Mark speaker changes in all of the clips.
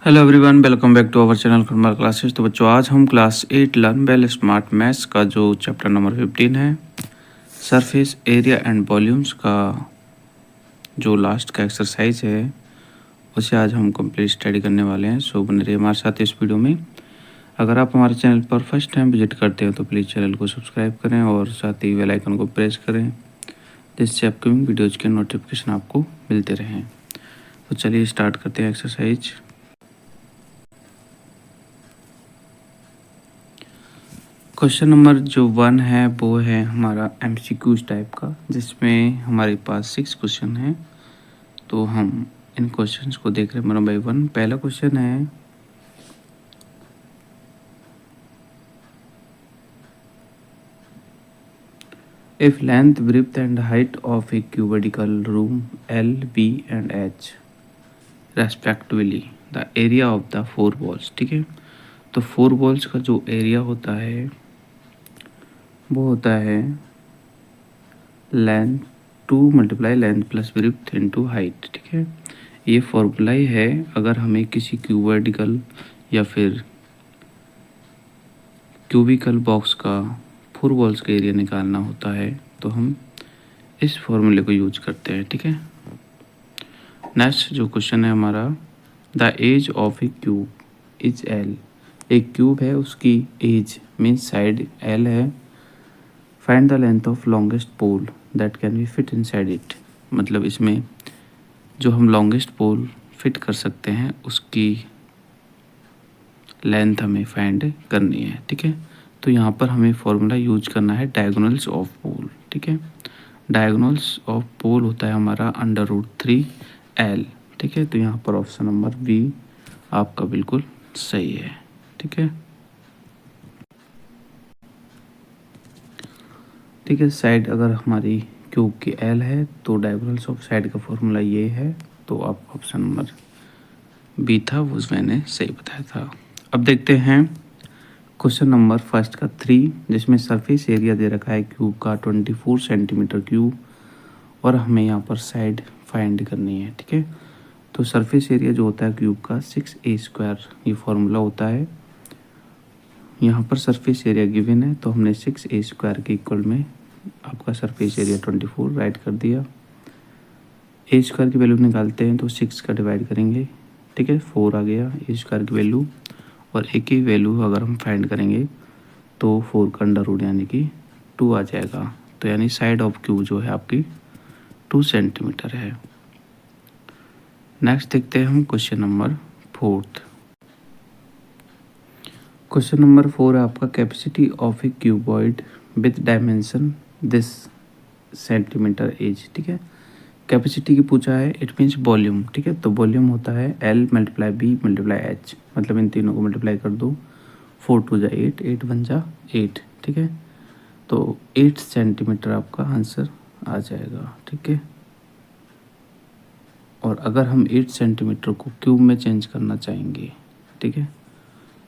Speaker 1: Hello everyone, welcome back to our channel Kumar classes. तो बच्चों, आज हम class 8 learn well smart maths का जो चैप्टर नंबर 15 है, सरफेस एरिया एंड वॉल्यूम्स का जो लास्ट का एक्सरसाइज है, उसे आज हम कंप्लीट स्टडी करने वाले हैं। सो बने रहिए हमारे साथ इस वीडियो में। अगर आप हमारे चैनल पर फर्स्ट टाइम विजिट करते हैं तो प्लीज़ चैनल को सब्सक्राइब करें और साथ ही बेल आइकन को प्रेस करें, जिससे अपकमिंग वीडियोज़ के नोटिफिकेशन आपको मिलते रहें। तो चलिए स्टार्ट करते हैं एक्सरसाइज। क्वेश्चन नंबर जो 1 है वो है हमारा एमसीक्यूज टाइप का, जिसमें हमारे पास 6 क्वेश्चन हैं। तो हम इन क्वेश्चंस को देख रहे हैं वन बाय वन। पहला क्वेश्चन है, if length breadth and height of a cubical room L B and H respectively the area of the 4 walls. ठीक है, तो 4 वॉल्स का जो एरिया होता है वो होता है length 2 multiply length plus breadth into height. ठीक है, ये फॉर्मूला ही है। अगर हमें किसी क्यूबिकल या फिर क्यूबिकल बॉक्स का 4 वॉल्स का एरिया निकालना होता है तो हम इस फॉर्मूले को यूज करते हैं। ठीक है, नेक्स्ट जो क्वेश्चन है हमारा, the edge of a cube is L. एक क्यूब है, उसकी एज मीन्स साइड एल है। Find the length of longest pole that can be fit inside it. मतलब इसमें जो हम लॉन्गेस्ट पोल फिट कर सकते हैं उसकी लेंथ हमें फाइंड करनी है। ठीक है, तो यहाँ पर हमें फॉर्मूला यूज करना है डायगोनल्स ऑफ पोल। ठीक है, डायगोनल्स ऑफ पोल होता है हमारा √3L। ठीक है, तो यहाँ पर ऑप्शन नंबर बी आपका बिल्कुल सही है। ठीक है, ठीक है, साइड अगर हमारी क्यूब की एल है तो डायगोनल्स ऑफ साइड का फॉर्मूला ये है। तो आप ऑप्शन नंबर बी था वो मैंने सही बताया था। अब देखते हैं क्वेश्चन नंबर फर्स्ट का 3, जिसमें सरफेस एरिया दे रखा है क्यूब का 24 सेंटीमीटर क्यूब और हमें यहाँ पर साइड फाइंड करनी है। ठीक है, तो सरफेस एरिया जो होता है क्यूब का 6a² ये फॉर्मूला होता है। यहाँ पर सरफेस एरिया गिवन है तो हमने 6a² के इक्वल में आपका सरफेस एरिया 24 राइट कर दिया। a² की वैल्यू निकालते हैं तो 6 का डिवाइड करेंगे। ठीक है, 4 आ गया a² की वैल्यू, और एक ही वैल्यू अगर हम फाइंड करेंगे तो 4 का अंडर रूट यानी कि 2 आ जाएगा। तो यानी साइड ऑफ क्यूब जो है आपकी 2 सेंटीमीटर है। नेक्स्ट देखते हैं हम क्वेश्चन नंबर 4। क्वेश्चन नंबर 4 है आपका, capacity of a cuboid with dimension this centimetre edge. ठीक है, कैपेसिटी की पूछा है, इट मीन्स वॉल्यूम। ठीक है, तो वॉल्यूम होता है L multiply B multiply H, मतलब इन तीनों को मल्टीप्लाई कर दो, 4 2 जा 8, 8 1 जा 8। ठीक है, तो 8 सेंटीमीटर आपका आंसर आ जाएगा। ठीक है, और अगर हम 8 सेंटीमीटर को क्यूब में चेंज करना चाहेंगे, ठीक है,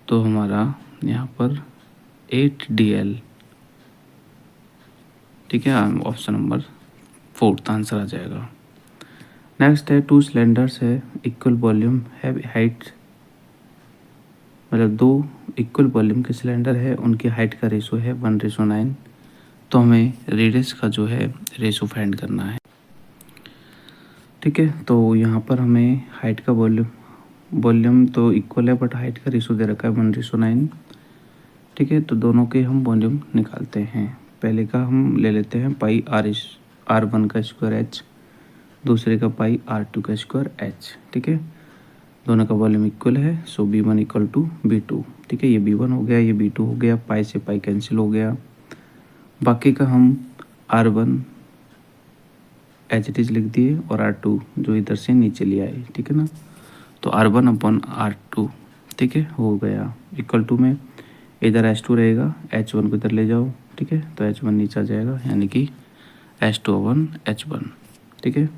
Speaker 1: तो हमारा यहाँ पर 8DL। ठीक है, ऑप्शन नंबर 4 आंसर आ जाएगा। नेक्स्ट है, 2 सिलेंडर्स है, इक्वल वॉल्यूम है, हाइट मतलब 2 इक्वल वॉल्यूम के सिलेंडर है, उनकी हाइट का रेशो है 1:9। तो हमें रेडियस का जो है रेशो फाइंड करना है। ठीक है, तो यहाँ पर हमें हाइट का वॉल्यूम तो इक्वल है बट हाइट का रेशो दे रखा है 1:9। ठीक है, तो दोनों के हम वॉल्यूम निकालते हैं। पहले का हम ले लेते हैं पाई R1 का स्क्वायर H, दूसरे का पाई R2 का स्क्वायर H। ठीक है, दोनों का वॉल्यूम इक्वल है, सो B1 इक्वल टू B2। ठीक है, ये B1 हो गया, ये B2 हो गया, पाई से पाई कैंसिल हो गया। बाकी का हम R1 एच इट इज लिख दिए और R2 जो इधर से नीचे ले आए। ठीक है ना, तो R1/R2 ठीक है हो गया, इक्वल टू में इधर H2 रहेगा, H1 को इधर ले जाओ। ठीक है, तो H1 नीचे आ जाएगा यानी कि H2/H1। ठीक है,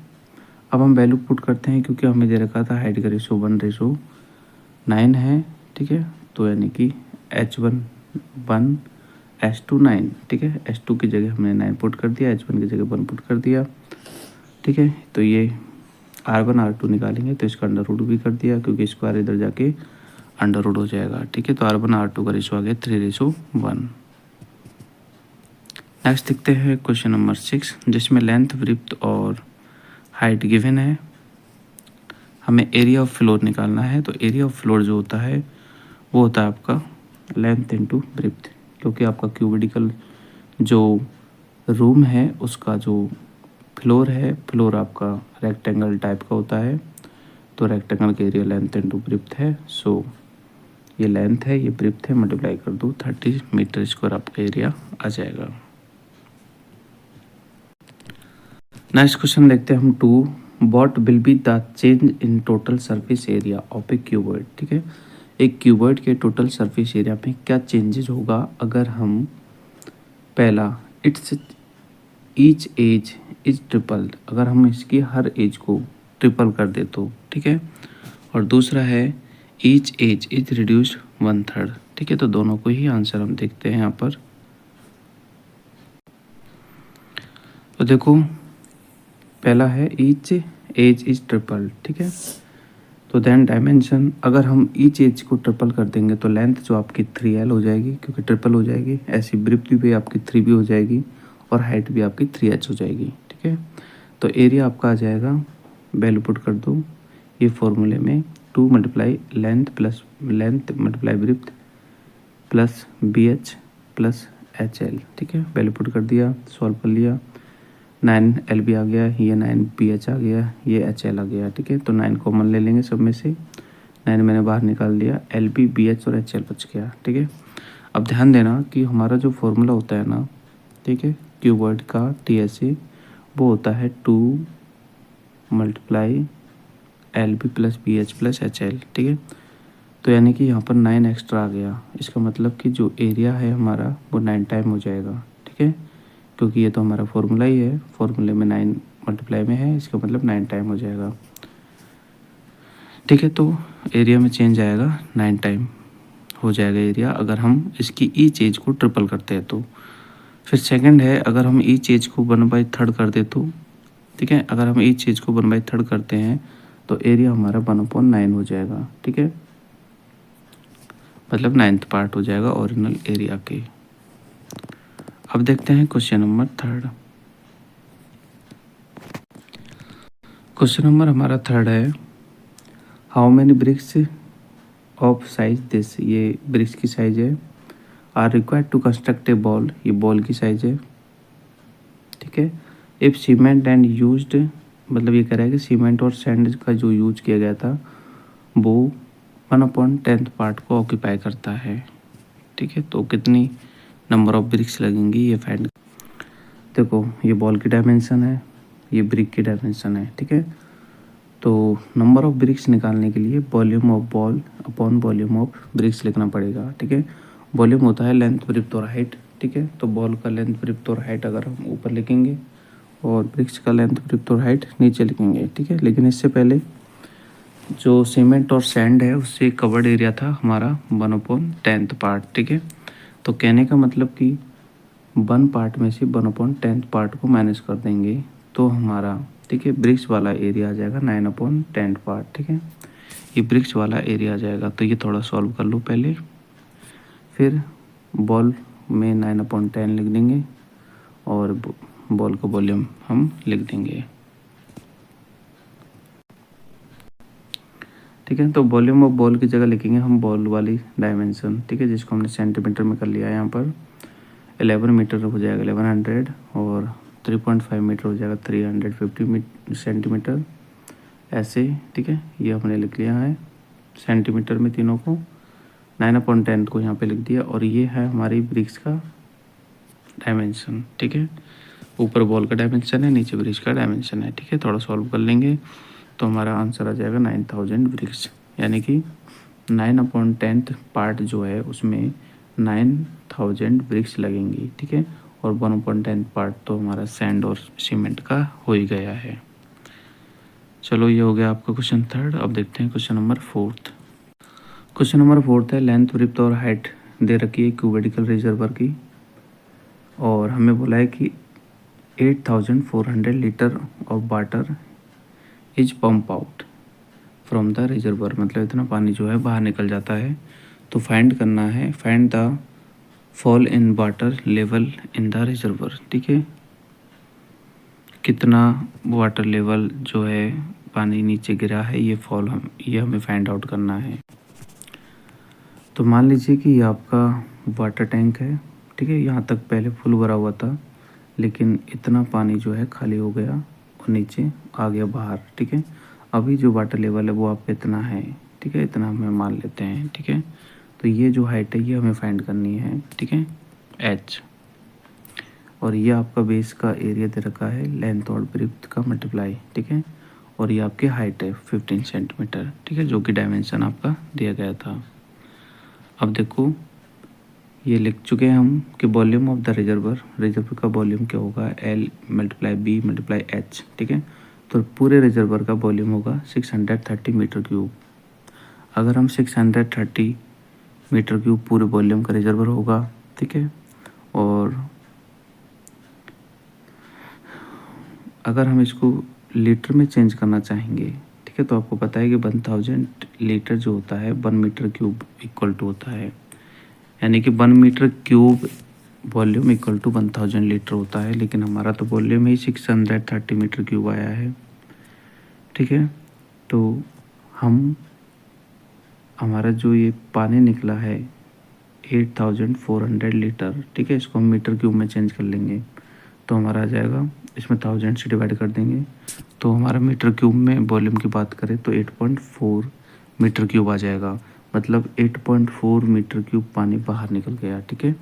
Speaker 1: अब हम वैल्यू पुट करते हैं क्योंकि हमें दे रखा था हाइट का रेशो 1:9 है। ठीक है, तो यानी कि H1 1 H2 9। ठीक है, H2 की जगह हमने 9 पुट कर दिया, H1 की जगह 1 पुट कर दिया। ठीक है, तो ये R1 R2 निकालेंगे तो इसका अंडर रूट भी कर दिया, क्योंकि स्क्वायर इधर जाके अंडर रूट हो जाएगा। ठीक है, तो R1 R2 का रेशो आ गया 3:1। नेक्स्ट देखते हैं क्वेश्चन नंबर 6, जिसमें लेंथ, विड्थ और हाइट गिवन है। हमें एरिया ऑफ फ्लोर निकालना है। तो एरिया ऑफ फ्लोर जो होता है वो होता है आपका लेंथ इंटू विड्थ, क्योंकि आपका क्यूबिडिकल जो रूम है उसका जो फ्लोर है, फ्लोर आपका रेक्टेंगल टाइप का होता है, तो रेक्टेंगल का एरिया लेंथ इंटू विड्थ है। सो ये लेंथ है, ये विड्थ है, मल्टीप्लाई कर दो 30 मीटर स्क्वायर आपका एरिया आ जाएगा। नेक्स्ट क्वेश्चन देखते हैं हम 2, what will be the change in total surface area of a cuboid. ठीक है, एक क्यूबॉइड के टोटल सरफेस एरिया में क्या चेंजेस होगा अगर हम पहला its each edge is tripled, अगर हम इसकी हर एज को ट्रिपल कर दे तो। ठीक है, और दूसरा है ईच एज इज रिड्यूस्ड 1/3। ठीक है, तो दोनों को ही आंसर हम देखते हैं यहाँ पर। तो देखो पहला है ईच एज इज ट्रिपल्ड। ठीक है, तो देन डायमेंशन, अगर हम ईच एज को ट्रिपल कर देंगे तो लेंथ जो आपकी 3L हो जाएगी, क्योंकि ट्रिपल हो जाएगी। ऐसी विड्थ भी आपकी 3B हो जाएगी और हाइट भी आपकी 3H हो जाएगी। ठीक है, तो एरिया आपका आ जाएगा, वैल्यू पुट कर दो ये फॉर्मूले में, 2 multiply length plus length multiply width plus BH plus HL। ठीक है, वैल्यू पुट कर दिया, सॉल्व कर लिया, 9LB आ गया, ये 9BH आ गया, ये HL आ गया। ठीक है, तो 9 कॉमन ले लेंगे सब में से, 9 मैंने बाहर निकाल दिया, LB BH और HL बच गया। ठीक है, अब ध्यान देना कि हमारा जो फॉर्मूला होता है ना, ठीक है, क्यूबॉइड का TSA, वो होता है 2 multiply LB plus BH plus HL। ठीक है, तो यानी कि यहाँ पर 9 एक्स्ट्रा आ गया, इसका मतलब कि जो एरिया है हमारा वो 9 टाइम हो जाएगा। ठीक है, क्योंकि ये तो हमारा फॉर्मूला ही है, फॉर्मूले में 9 मल्टीप्लाई में है, इसका मतलब 9 टाइम हो जाएगा। ठीक है, तो एरिया में चेंज आएगा, 9 टाइम हो जाएगा एरिया अगर हम इसकी ईच एज को ट्रिपल करते हैं तो। फिर सेकंड है, अगर हम ईच एज को 1/3 कर दे तो। ठीक है, अगर हम ईच एज को 1/3 करते हैं तो एरिया हमारा 1/9 हो जाएगा। ठीक है, मतलब 9th पार्ट हो जाएगा ओरिजिनल एरिया के। अब देखते हैं क्वेश्चन नंबर 3। क्वेश्चन नंबर हमारा 3 है, how many bricks of size this, ये ब्रिक्स की साइज है, are required to construct a ball, ये बॉल की साइज है। ठीक है, इफ सीमेंट एंड यूज्ड, मतलब ये कह रहा है कि सीमेंट और सैंड का जो यूज किया गया था वो 1/10 पार्ट को ऑक्यूपाई करता है। ठीक है, तो कितनी नंबर ऑफ ब्रिक्स लगेंगी ये फाइंड। देखो ये बॉल की डायमेंशन है, ये ब्रिक की डायमेंशन है। ठीक है, तो नंबर ऑफ ब्रिक्स निकालने के लिए volume of ball upon volume of BRICS लिखना पड़ेगा। ठीक है, वॉल्यूम होता है लेंथ, विड्थ और हाइट। ठीक है, तो बॉल का लेंथ, विड्थ और हाइट अगर हम ऊपर लिखेंगे और ब्रिक्स का लेंथ, विड्थ और हाइट नीचे लिखेंगे। ठीक है, लेकिन इससे पहले जो सीमेंट और सैंड है उससे कवर्ड एरिया था हमारा 1/10 पार्ट। ठीक है, तो कहने का मतलब कि 1 पार्ट में से 1/10 पार्ट को माइनस कर देंगे तो हमारा, ठीक है, ब्रिक्स वाला एरिया आ जाएगा 9/10 पार्ट। ठीक है, ये ब्रिक्स वाला एरिया आ जाएगा। तो ये थोड़ा सॉल्व कर लो पहले, फिर बॉल में 9/10 लिख देंगे और बॉल का वॉल्यूम हम लिख देंगे। ठीक है, तो वॉल्यूम ऑफ बॉल की जगह लिखेंगे हम बॉल वाली डायमेंशन। ठीक है, जिसको हमने सेंटीमीटर में कर लिया है, यहाँ पर 11 मीटर हो जाएगा 1100, और 3.5 मीटर हो जाएगा 350 सेंटीमीटर, ऐसे। ठीक है, ये हमने लिख लिया है सेंटीमीटर में तीनों को, 9/10 को यहाँ पे लिख दिया, और ये है हमारी ब्रिक्स का डायमेंशन। ठीक है, ऊपर बॉल का डायमेंशन है, नीचे ब्रिक्स का डायमेंशन है। ठीक है, थोड़ा सॉल्व कर लेंगे तो हमारा आंसर आ जाएगा 9000 ब्रिक्स, यानी कि 9/10 पार्ट जो है उसमें 9000 ब्रिक्स लगेंगी। ठीक है, और 1/10 पार्ट तो हमारा सैंड और सीमेंट का हो ही गया है। चलो ये हो गया आपका क्वेश्चन 3। अब देखते हैं क्वेश्चन नंबर 4। क्वेश्चन नंबर 4 है, लेंथ, विड्थ और हाइट दे रखी है क्यूबिडिकल रिजर्वर की, और हमें बोला है कि 8400 litre of water is pump out from the reservoir, मतलब इतना पानी जो है बाहर निकल जाता है। तो फाइंड करना है, find the fall in water level in the reservoir, ठीक है, कितना वाटर लेवल जो है पानी नीचे गिरा है, ये हमें फाइंड आउट करना है। तो मान लीजिए कि ये आपका वाटर टैंक है, ठीक है, यहाँ तक पहले फुल भरा हुआ था, लेकिन इतना पानी जो है खाली हो गया और नीचे आ गया बाहर, ठीक है। अभी जो वाटर लेवल है वो आपका इतना है, ठीक है, इतना हमें मान लेते हैं, ठीक है। तो ये जो हाइट है ये हमें फाइंड करनी है, ठीक है, एच। और ये आपका बेस का एरिया दे रखा है, लेंथ और ब्रेड्थ का मल्टीप्लाई, ठीक है। और ये आपकी हाइट है 15 सेंटीमीटर, ठीक है, जो कि डायमेंशन आपका दिया गया था। अब देखो ये लिख चुके हैं हम कि वॉल्यूम ऑफ द रिजर्वर का वॉल्यूम क्या होगा, L multiply B multiply H, ठीक है। तो पूरे रिजर्वर का वॉल्यूम होगा 630 मीटर क्यूब। अगर हम 630 मीटर क्यूब पूरे वॉल्यूम का रिजर्वर होगा, ठीक है, और अगर हम इसको लीटर में चेंज करना चाहेंगे, ठीक है, तो आपको पता है कि 1000 लीटर जो होता है 1 मीटर क्यूब इक्वल टू होता है, यानी कि 1 metre cube volume equal to 1000 litre होता है। लेकिन हमारा तो वॉल्यूम ही 630 मीटर क्यूब आया है, ठीक है। तो हमारा जो ये पानी निकला है 8400 लीटर, ठीक है, इसको हम मीटर क्यूब में चेंज कर लेंगे तो हमारा आ जाएगा, इसमें 1000 से डिवाइड कर देंगे तो हमारा मीटर क्यूब में वॉल्यूम की बात करें तो 8.4 मीटर क्यूब आ जाएगा, मतलब 8.4 मीटर क्यूब पानी बाहर निकल गया, ठीक है।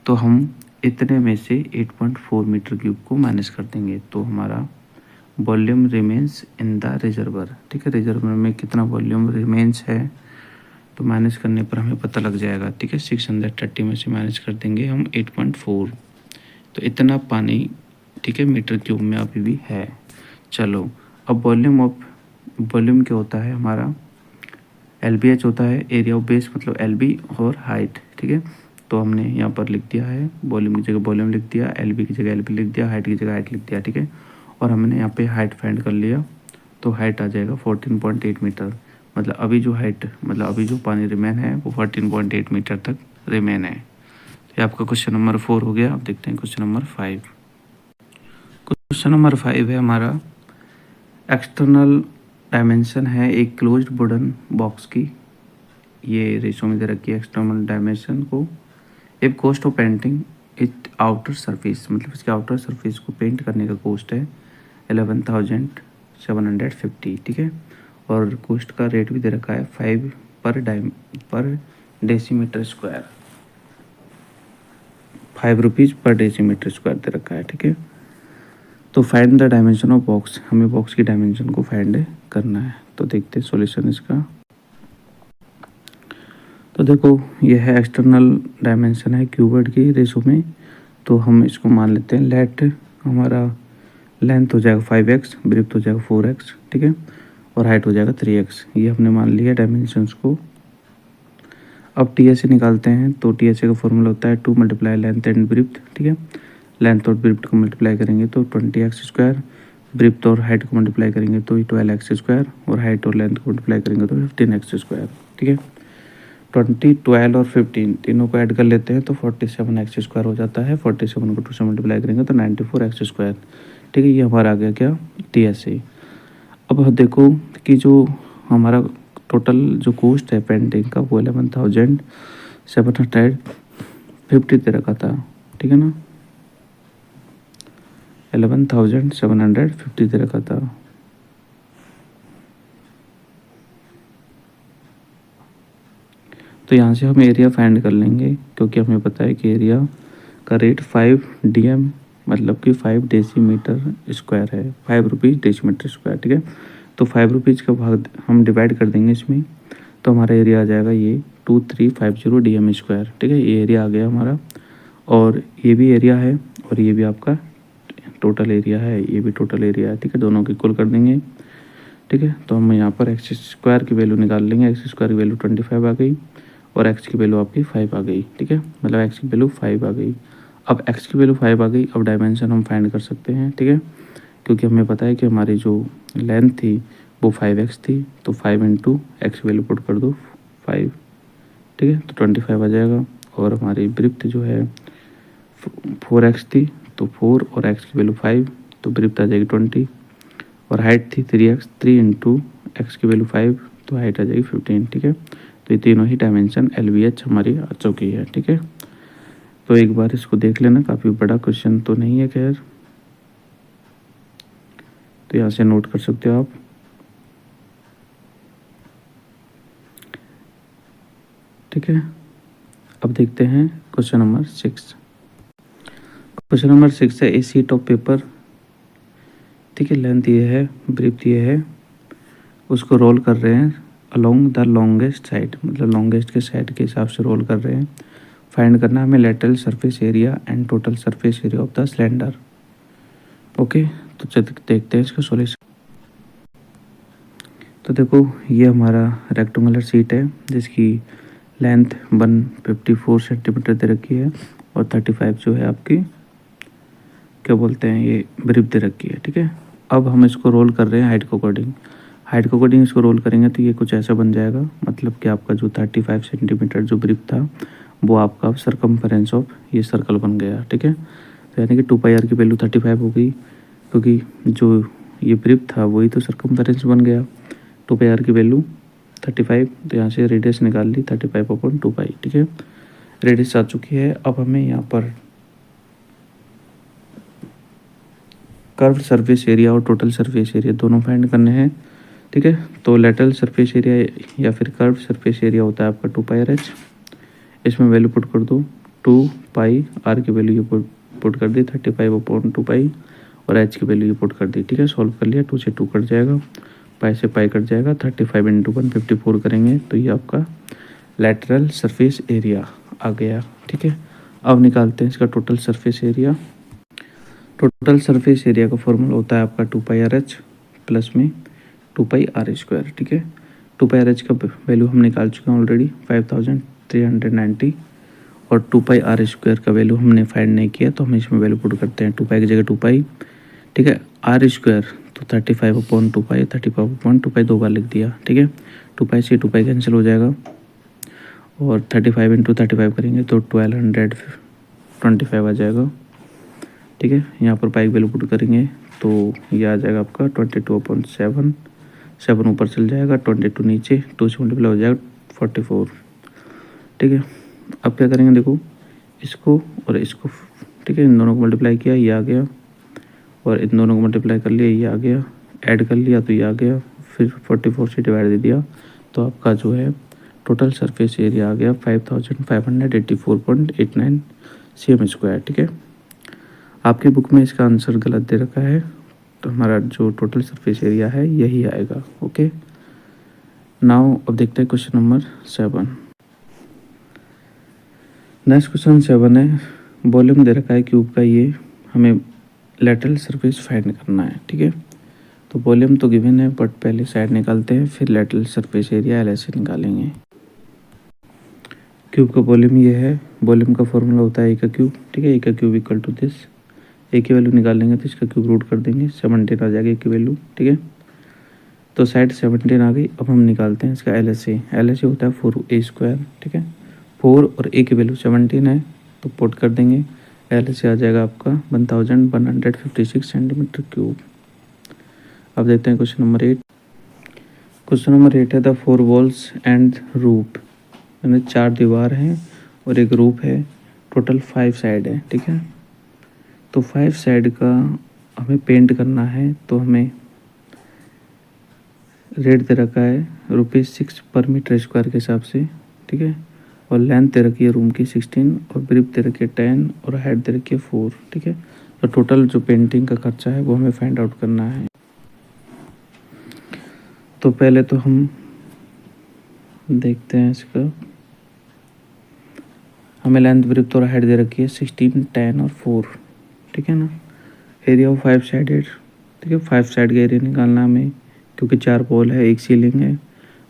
Speaker 1: तो हम इतने में से 8.4 मीटर क्यूब को माइनस कर देंगे तो हमारा volume remains in the reservoir, ठीक है, रिजर्वर में कितना वॉल्यूम रिमेंस है तो माइनस करने पर हमें पता लग जाएगा, ठीक है। 630 में से माइनस कर देंगे हम 8.4, तो इतना पानी, ठीक है, मीटर क्यूब में अभी भी है। चलो अब वॉल्यूम क्या होता है हमारा, LBH होता है, एरिया ऑफ बेस मतलब LB और हाइट, ठीक है। तो हमने यहाँ पर लिख दिया है, वॉल्यूम की जगह वॉल्यूम लिख दिया, LB की जगह LB लिख दिया, हाइट की जगह हाइट लिख दिया, ठीक है। और हमने यहाँ पे हाइट फाइंड कर लिया तो हाइट आ जाएगा 14.8 मीटर, मतलब अभी जो पानी रिमेन है वो 14.8 मीटर तक रिमेन है। तो ये आपका क्वेश्चन नंबर 4 हो गया। अब देखते हैं क्वेश्चन नंबर 5। क्वेश्चन नंबर 5 है हमारा, एक्सटर्नल डायमेंशन है एक क्लोज्ड वुडन बॉक्स की, ये रेशो में दे रखी है एक्सटर्नल डायमेंशन को। एक cost of painting it outer surface, मतलब इसके आउटर सरफेस को पेंट करने का कॉस्ट है 11,750, ठीक है। और कॉस्ट का रेट भी दे रखा है 5 पर डेसीमीटर स्क्वायर, 5 रुपीज़ पर डेसीमीटर स्क्वायर दे रखा है, ठीक है। तो find the dimension of box, हमें बॉक्स की डायमेंशन को फाइंड करना है। तो देखते हैं सॉल्यूशन इसका। तो देखो ये है एक्सटर्नल डायमेंशन है क्यूबर्ड की रेशो में, तो हम इसको मान लेते हैं लेट हमारा लेंथ हो जाएगा 5x, ब्रेड्थ हो जाएगा 4x, ठीक है, और हाइट हो जाएगा 3x। ये हमने मान लिया डायमेंशंस को। अब TSA निकालते हैं, तो TSA का फॉर्मूला होता है 2 मल्टीप्लाई लेंथ एंड ब्रेड्थ, ठीक है। लेंथ और ब्रेड्थ को मल्टीप्लाई करेंगे तो 20x स्क्वायर, ब्रेड्थ और हाइट को मल्टीप्लाई करेंगे तो 12x स्क्वायर, और हाइट और लेंथ को मल्टीप्लाई करेंगे तो 15x स्क्वायर, ठीक है। 20, 12 और 15 तीनों को ऐड कर लेते हैं तो 47x स्क्वायर हो जाता है। 47 को 2 से मल्टीप्लाई करेंगे तो 94x स्क्वायर, ठीक है। ये हमारा आ गया क्या, TSA। अब देखो कि जो हमारा टोटल जो कॉस्ट है पेंटिंग का वो 11,750 दे रखा था, ठीक है ना, 11,750 दे रखा था। तो यहाँ से हम एरिया फाइंड कर लेंगे, क्योंकि हमें पता है कि एरिया का रेट 5 DM मतलब कि 5 डेसीमीटर स्क्वायर है, 5 रुपीज़ डेसीमीटर स्क्वायर, ठीक है। तो 5 रुपीज़ का भाग हम डिवाइड कर देंगे इसमें, तो हमारा एरिया आ जाएगा ये 2350 DM स्क्वायर, ठीक है। ये एरिया आ गया हमारा, और ये भी एरिया है और ये भी आपका टोटल एरिया है, ये भी टोटल एरिया है, ठीक है। दोनों को इक्वल कर देंगे, ठीक है। तो हम यहाँ पर एक्स स्क्वायर की वैल्यू निकाल लेंगे। एक्स स्क्वायर की वैल्यू 25 आ गई और एक्स की वैल्यू आपकी 5 आ गई, ठीक है, मतलब एक्स की वैल्यू 5 आ गई। अब एक्स की वैल्यू 5 आ गई, अब डायमेंशन हम फाइंड कर सकते हैं, ठीक है। क्योंकि हमें पता है कि हमारी जो लेंथ थी वो 5x थी, तो 5 इंटू एक्स की वैल्यू पुट कर दो 5, ठीक है, तो 25 आ जाएगा। और हमारी ब्रिथ जो है 4x थी, तो 4 और x की वैल्यू 5, तो ब्रिथ आ जाएगी 20। और हाइट थी 3x, 3 इंटू एक्स की वैल्यू 5, तो हाइट आ जाएगी 15, ठीक है। तो ये तीनों ही डायमेंशन LVH हमारी आ चुकी है, ठीक है। तो एक बार इसको देख लेना, काफ़ी बड़ा क्वेश्चन तो नहीं है खैर, तो यहाँ से नोट कर सकते हो आप। ठीक है, अब देखते हैं क्वेश्चन नंबर 6। क्वेश्चन नंबर 6 है, ए शीट ऑफ पेपर, ठीक है, लेंथ ये है, ब्रीथ ये है, उसको रोल कर रहे हैं अलोंग द लॉन्गेस्ट साइड, मतलब लॉन्गेस्ट के साइड के हिसाब से रोल कर रहे हैं। फाइंड करना हमें lateral surface area and total surface area of the cylinder. Okay, तो देखते हैं इसका सॉल्यूशन। तो देखो, ये हमारा रेक्टेंगुलर शीट है जिसकी लेंथ 154 सेंटीमीटर दे रखी है और 35 जो है आपकी क्या बोलते हैं ये ब्रीथ दे रखी है, ठीक है। अब हम इसको रोल कर रहे हैं हाइट के अकॉर्डिंग इसको रोल करेंगे तो ये कुछ ऐसा बन जाएगा, मतलब कि आपका जो 35 सेंटीमीटर जो ब्रीथ था वो आपका सरकमफेरेंस ऑफ ये सर्कल बन गया, ठीक है। तो यानी कि 2πr की वैल्यू 35 हो गई, क्योंकि जो ये ब्रीथ था वही तो सरकमफेरेंस बन गया। 2πr की वैल्यू 35, तो यहाँ से रेडियस निकाल ली 35/2π, ठीक है। रेडियस आ चुकी है। अब हमें यहाँ पर कर्व्ड सरफेस एरिया और टोटल सरफेस एरिया दोनों फाइंड करने हैं, ठीक है। तो लेटरल सरफेस एरिया या फिर कर्व्ड सरफेस एरिया होता है आपका 2πrh। इसमें वैल्यू पुट कर दो 2πr की वैल्यू ये पुट कर दी 35/2π और h की वैल्यू ये पुट कर दी, ठीक है। सॉल्व कर लिया, 2 से 2 कट जाएगा, पाई से पाई कट जाएगा, 35 इंटू 154 करेंगे तो ये आपका लेटरल सरफेस एरिया आ गया, ठीक है। अब निकालते हैं इसका total surface area. Total surface area का फॉर्मूला होता है आपका 2πrh प्लस में 2πr², ठीक है। 2πrh का वैल्यू हम निकाल चुके हैं ऑलरेडी 5390 और 2πr² का वैल्यू हमने फाइंड नहीं किया, तो हम इसमें वैल्यू पुट करते हैं 2π की जगह 2π, ठीक है। r² तो 35/2π, 35/2π 2 बार लिख दिया, ठीक है। 2π से 2π कैंसिल हो जाएगा और 35 इंटू 35 करेंगे तो 1225 आ जाएगा, ठीक है। यहाँ पर पाई वैल्यू पुट करेंगे तो ये आ जाएगा आपका 22/7, 7 ऊपर चल जाएगा, 22 नीचे, 2 से मल्टीप्लाई हो जाएगा 44, ठीक है। अब क्या करेंगे, देखो इसको और इसको, ठीक है, इन दोनों को मल्टीप्लाई किया ये आ गया और इन दोनों को मल्टीप्लाई कर लिया ये आ गया, ऐड कर लिया तो ये आ गया, फिर 44 से डिवाइड दे दिया तो आपका जो है टोटल सरफेस एरिया आ गया 5584.89 cm², ठीक है। आपकी बुक में इसका आंसर गलत दे रखा है, तो हमारा जो टोटल सरफेस एरिया है यही आएगा, ओके। नाउ अब देखते हैं क्वेश्चन नंबर 7। नेक्स्ट क्वेश्चन 7 है, वॉल्यूम दे रखा है क्यूब का, ये हमें लेटरल सरफेस फाइंड करना है, ठीक है। तो वॉल्यूम तो गिवन है बट पहले साइड निकालते हैं, फिर लेटरल सरफेस एरिया LHS निकालेंगे। क्यूब का वॉल्यूम ये है, वॉल्यूम का फॉर्मूला होता है ए का क्यूब, ठीक है। ए का क्यूब इक्वल टू दिस, ए की वैल्यू निकालेंगे तो इसका क्यूब रूट कर देंगे, 17 आ जाएगी ए की वैल्यू, ठीक है। तो साइड 17 आ गई। अब हम निकालते हैं इसका LHA होता है 4a², ठीक है। 4 और ए की वैल्यू 17 है तो पुट कर देंगे, LHA आ जाएगा आपका 1156 सेंटीमीटर क्यूब। अब देखते हैं क्वेश्चन नंबर 8। क्वेश्चन नंबर 8 है द 4 वॉल्स एंड रूफ, यानी 4 दीवार हैं और एक रूफ है, टोटल 5 साइड है, ठीक है। तो 5 साइड का हमें पेंट करना है, तो हमें रेट दे रखा है ₹6 पर मीटर स्क्वायर के हिसाब से, ठीक है। और लेंथ दे रखी है रूम की 16 और ब्रीथ दे रखी है 10 और हाइट दे रखी है 4, ठीक है। तो टोटल जो पेंटिंग का खर्चा है वो हमें फाइंड आउट करना है। तो पहले तो हम देखते हैं इसका, हमें लेंथ ब्रीथ और हाइट दे रखी है 16, 10 और 4, ठीक है ना। एरिया ऑफ 5 साइडेड, ठीक है। 5 साइड का एरिया निकालना हमें, क्योंकि 4 वॉल है, एक सीलिंग है,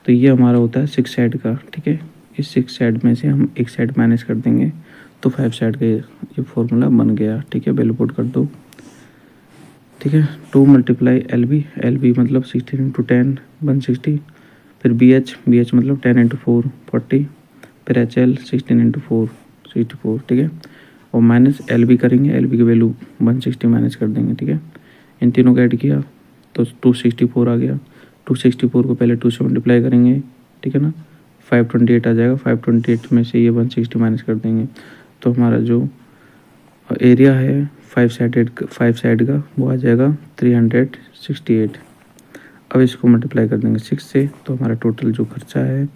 Speaker 1: तो ये हमारा होता है 6 साइड का, ठीक है। इस 6 साइड में से हम एक साइड माइनस कर देंगे तो 5 साइड का ये फॉर्मूला बन गया, ठीक है। वैल्यू पुट कर दो, ठीक है। 2 मल्टीप्लाई एल बी मतलब 16 इंटू 10 160, फिर बी एच मतलब 10 इंटू 4 40, फिर एच एल 16 इंटू 4 64, ठीक है। और माइनस एल बी करेंगे, एल बी की वैल्यू 160 माइनस कर देंगे, ठीक है। इन तीनों को ऐड किया तो 264 आ गया। 264 को पहले 2 से मल्टीप्लाई करेंगे, ठीक है ना, 528 आ जाएगा। 528 में से ये 160 माइनस कर देंगे तो हमारा जो एरिया है 5 साइड का वो आ जाएगा 368। अब इसको मल्टीप्लाई कर देंगे 6 से तो हमारा टोटल जो खर्चा है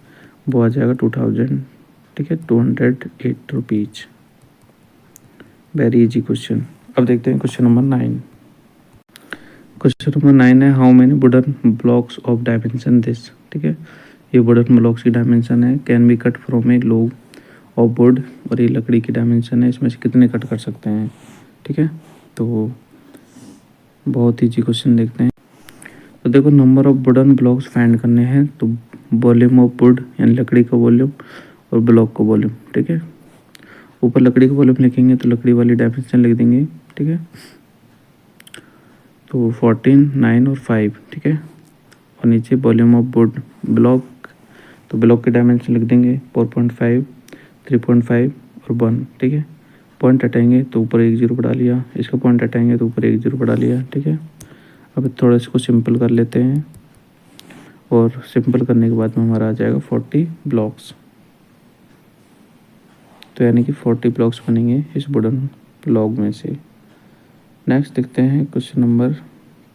Speaker 1: वो आ जाएगा 2000, ठीक है, 208 रुपीज। Very easy question. अब देखते हैं क्वेश्चन नंबर 9। क्वेश्चन नंबर 9 है how many wooden blocks of dimension this, ठीक है। ये वुडन ब्लॉक्स की डायमेंशन है, can be cut from A log of would, और ये लकड़ी की डायमेंशन है, इसमें से कितने कट कर सकते हैं, ठीक है। तो बहुत ईजी क्वेश्चन देखते हैं। तो देखो number of wooden blocks find करने हैं, तो वॉल्यूम ऑफ वुड यानी लकड़ी का वॉल्यूम और ब्लॉक का वॉल्यूम, ठीक है। ऊपर लकड़ी का वॉल्यूम लिखेंगे तो लकड़ी वाली डायमेंशन लिख देंगे, ठीक है। तो 14 9 और 5, ठीक है। और नीचे वॉल्यूम ऑफ वुड ब्लॉक, तो ब्लॉक की डायमेंशन लिख देंगे 4.5 3.5 और 1, ठीक है। पॉइंट हटाएंगे तो ऊपर 1 0 बढ़ा लिया, इसका पॉइंट हटाएंगे तो ऊपर 1 0 बढ़ा लिया, ठीक है। अब थोड़ा इसको सिंपल कर लेते हैं, और सिंपल करने के बाद में हमारा आ जाएगा 40 ब्लॉक्स। तो यानी कि 40 ब्लॉक्स बनेंगे इस वुडन ब्लॉक में से। नेक्स्ट देखते हैं क्वेश्चन नंबर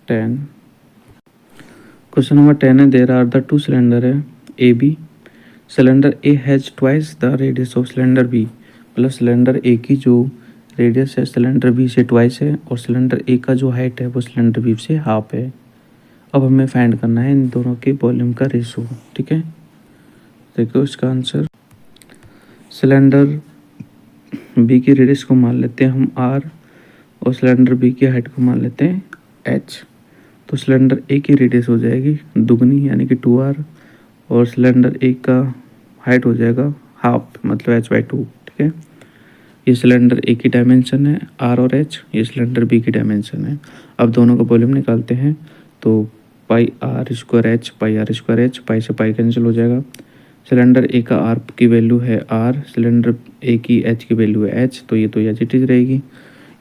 Speaker 1: 10। क्वेश्चन नंबर 10 है देयर आर द 2 सिलेंडर है A B, cylinder A has twice the radius of cylinder B, मतलब सिलेंडर ए की जो रेडियस है सिलेंडर बी से ट्वाइस है, और सिलेंडर ए का जो हाइट है वो सिलेंडर बी से हाफ है। अब हमें फाइंड करना है इन दोनों के वॉल्यूम का रेशो, ठीक है। देखो इसका आंसर, सिलेंडर बी की रेडियस को मान लेते हैं हम आर, और सिलेंडर बी की हाइट को मान लेते हैं एच। तो सिलेंडर ए की रेडियस हो जाएगी दुगनी यानी कि 2r, और सिलेंडर ए का हाइट हो जाएगा हाफ मतलब h/2, ठीक है। ये सिलेंडर ए की डायमेंशन है आर और एच, ये सिलेंडर बी की डायमेंशन है। अब दोनों का वॉल्यूम निकालते हैं तो pi r square h, pi r square h, pi से पाई कैंसिल हो जाएगा। सिलेंडर ए का आर की वैल्यू है आर, सिलेंडर ए की एच की वैल्यू है एच, तो ये तो एच इट इज रहेगी।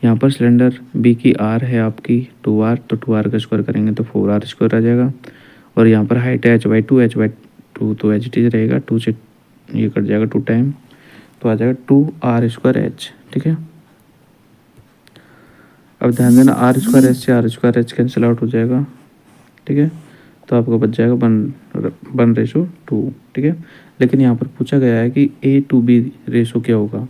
Speaker 1: यहाँ पर सिलेंडर बी की आर है आपकी 2r, तो 2r का स्क्वायर करेंगे तो 4r स्क्वायर आ जाएगा। और यहाँ पर हाइट है h/2 तो एच इट इज रहेगा, 2 से ये कट जाएगा 2 टाइम, तो आ जाएगा 2r स्क्वायर एच, ठीक है। अब ध्यान देना आर स्क्वायर एच से R square H cancel out हो जाएगा, ठीक है। तो आपका बच जाएगा 1:2, ठीक है। लेकिन यहाँ पर पूछा गया है कि A/B रेशो क्या होगा।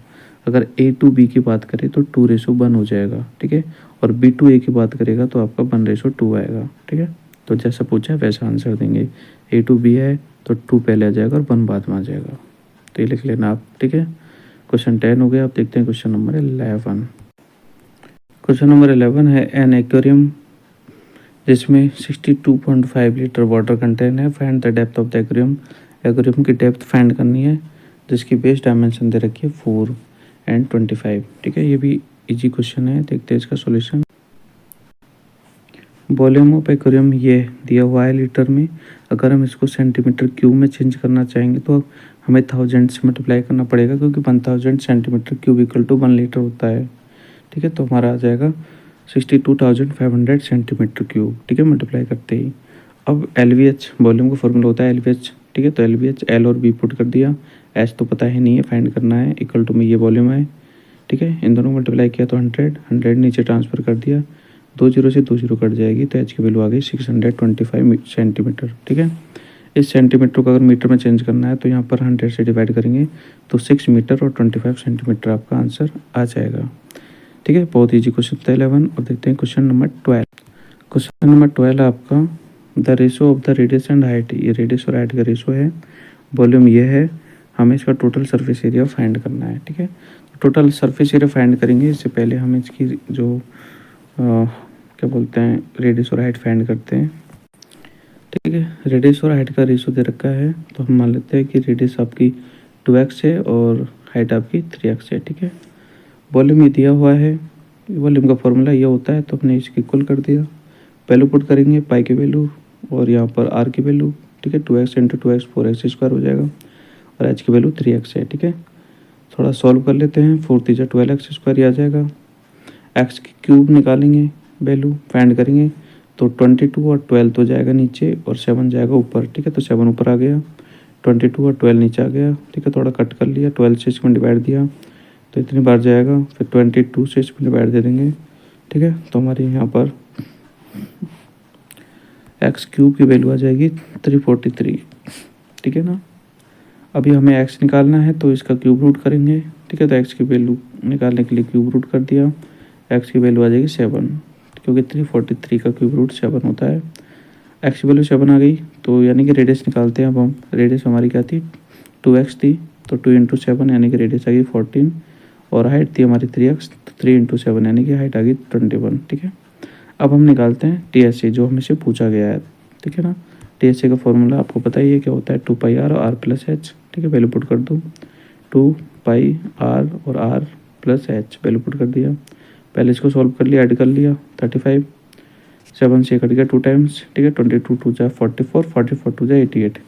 Speaker 1: अगर A/B की बात करें तो 2:1 हो जाएगा, ठीक है। और B/A की बात करेगा तो आपका 1:2 आएगा, ठीक है। तो जैसा पूछा है वैसा आंसर देंगे। A/B है तो 2 पहले आ जाएगा और 1 बाद में आ जाएगा, तो ये लिख लेना आप, ठीक है। क्वेश्चन 10 हो गया। आप देखते हैं क्वेश्चन नंबर 11। क्वेश्चन नंबर 11 है एन एक्वेरियम जिसमें 62.5 लीटर वाटर कंटेन है, find the depth of the aquarium. Aquarium की डेप्थ फाइंड करनी है जिसकी बेस डायमेंशन दे रखी है 4 और 25, ठीक है। ये भी इजी क्वेश्चन है, देखते हैं इसका सॉल्यूशन। वॉल्यूम ऑफ एक्वेरियम ये दिया हुआ है लीटर में, अगर हम इसको सेंटीमीटर क्यूब में चेंज करना चाहेंगे तो हमें 1000 से मल्टीप्लाई करना पड़ेगा, क्योंकि 1000 centimetre cube equal to 1 litre होता है, ठीक है। तो हमारा आ जाएगा 62,500 सेंटीमीटर क्यूब, ठीक है, मल्टीप्लाई करते ही। अब LVH वॉल्यूम का फॉर्मूला होता है LVH, ठीक है। तो LVH L और B पुट कर दिया, H तो पता ही नहीं है, फाइंड करना है, इक्वल टू में ये वॉल्यूम है, ठीक है। इन दोनों मल्टीप्लाई किया तो 100 नीचे ट्रांसफ़र कर दिया, 2 0 से 2 0 कट जाएगी तो H की वैल्यू आ गई 625 सेंटीमीटर, ठीक है। इस सेंटीमीटर को अगर मीटर में चेंज करना है तो यहाँ पर 100 से डिवाइड करेंगे तो 6 मीटर और 25 सेंटीमीटर आपका आंसर आ जाएगा, ठीक है। बहुत ईजी क्वेश्चन था 11। और देखते हैं क्वेश्चन नंबर 12। क्वेश्चन नंबर 12 आपका the ratio of the radius and height, ये रेडियस और हाइट का रेशो है, वॉल्यूम ये है, हमें इसका टोटल सरफेस एरिया फाइंड करना है, ठीक है। टोटल सरफेस एरिया फाइंड करेंगे, इससे पहले हम इसकी जो क्या बोलते हैं रेडियस और हाइट फाइंड करते हैं, ठीक है। रेडियस और हाइट का रेशो दे रखा है तो हम मान लेते हैं कि रेडियस आपकी 2x है और हाइट आपकी 3x है, ठीक है। वॉल्यूम ये दिया हुआ है वॉल्यूम का फॉर्मूला ये होता है, तो हमने इसकी इक्वल कर दिया। वैल्यू पुट करेंगे, पाई की वैल्यू और यहाँ पर आर की वैल्यू, ठीक है। 2x इंटू 2x 4x² हो जाएगा और एच की वैल्यू 3x है, ठीक है। थोड़ा सॉल्व कर लेते हैं। 4 3 12x² ये आ जाएगा। एक्स की क्यूब निकालेंगे, वैल्यू फाइंड करेंगे तो 22 और 12 तो जाएगा नीचे और 7 जाएगा ऊपर, ठीक है। तो 7 ऊपर आ गया, 22 और 12 नीचे आ गया, ठीक है। थोड़ा कट कर लिया, 12 से इसमें डिवाइड दिया तो इतनी बार जाएगा, फिर 22 से इसमें डिवाइड दे देंगे, ठीक है। तो हमारे यहाँ पर एक्स क्यूब की वैल्यू आ जाएगी 343, ठीक है ना। अभी हमें एक्स निकालना है तो इसका क्यूब रूट करेंगे, ठीक है। तो एक्स की वैल्यू निकालने के लिए क्यूब रूट कर दिया, एक्स की वैल्यू आ जाएगी 7, क्योंकि 343 का क्यूब रूट 7 होता है। एक्स की वैल्यू 7 आ गई, तो यानी कि रेडियस निकालते हैं। अब हम रेडियस हमारी क्या थी, 2x थी, तो 2 इंटू 7 यानी कि रेडियस आ गई 14 और हाइट थी हमारी 3x, तो 3 इंटू 7 यानी कि हाइट आ गई 21, ठीक है। अब हम निकालते हैं TSA जो हमें से पूछा गया है, ठीक है ना। TSA का फॉर्मूला आपको पता ही है क्या होता है, 2πr और r प्लस एच, ठीक है। वैल्यू पुट कर दो, 2πr और r plus H, value put कर दिया। पहले इसको सॉल्व कर लिया, ऐड कर लिया, 35, 7 से कट गया 2 टाइम्स, ठीक है। 22 2 जा 44, 44 2 जा 88,